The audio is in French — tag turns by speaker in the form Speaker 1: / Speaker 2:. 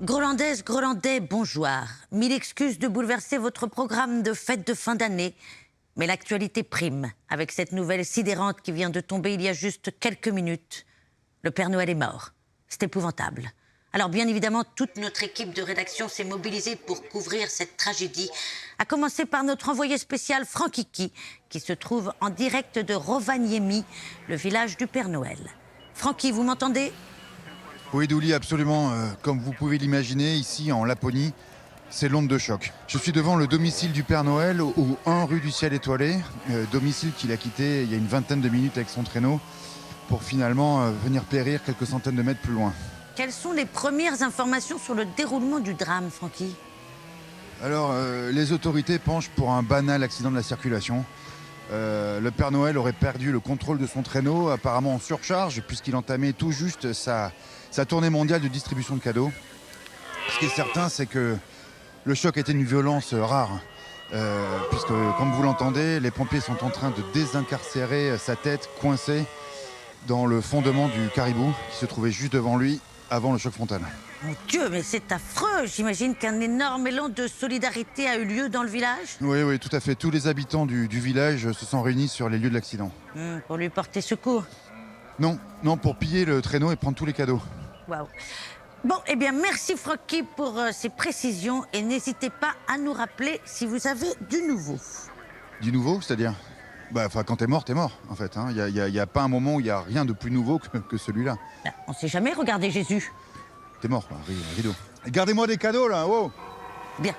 Speaker 1: Grolandaises, Grolandais, bonjour. Mille excuses de bouleverser votre programme de fête de fin d'année. Mais l'actualité prime, avec cette nouvelle sidérante qui vient de tomber il y a juste quelques minutes. Le Père Noël est mort. C'est épouvantable. Alors bien évidemment, toute notre équipe de rédaction s'est mobilisée pour couvrir cette tragédie, à commencer par notre envoyé spécial Franckiki, qui se trouve en direct de Rovaniemi, le village du Père Noël. Francky, vous m'entendez ?
Speaker 2: Oui, Douli, absolument. Comme vous pouvez l'imaginer, ici en Laponie, c'est l'onde de choc. Je suis devant le domicile du Père Noël, au 1 rue du Ciel Étoilé, domicile qu'il a quitté il y a une vingtaine de minutes avec son traîneau, pour finalement venir périr quelques centaines de mètres plus loin.
Speaker 1: Quelles sont les premières informations sur le déroulement du drame, Francky ?
Speaker 2: Alors, les autorités penchent pour un banal accident de la circulation. Le Père Noël aurait perdu le contrôle de son traîneau, apparemment en surcharge, puisqu'il entamait tout juste sa tournée mondiale de distribution de cadeaux. Ce qui est certain, c'est que le choc était une violence rare, puisque, comme vous l'entendez, les pompiers sont en train de désincarcérer sa tête coincée dans le fondement du caribou qui se trouvait juste devant lui avant le choc frontal.
Speaker 1: Mon Dieu, mais c'est affreux. J'imagine qu'un énorme élan de solidarité a eu lieu dans le village.
Speaker 2: Oui, tout à fait. Tous les habitants du village se sont réunis sur les lieux de l'accident.
Speaker 1: Pour lui porter secours.
Speaker 2: Non, pour piller le traîneau et prendre tous les cadeaux.
Speaker 1: Waouh. Bon, eh bien, merci Francky pour ces précisions et n'hésitez pas à nous rappeler si vous avez du nouveau.
Speaker 2: Du nouveau, c'est-à-dire ? Quand t'es mort, en fait. Il y a pas un moment où il y a rien de plus nouveau que celui-là.
Speaker 1: Ben, on sait jamais, regardez Jésus.
Speaker 2: T'es mort, rideau. Gardez-moi des cadeaux, là, oh.
Speaker 1: Bien.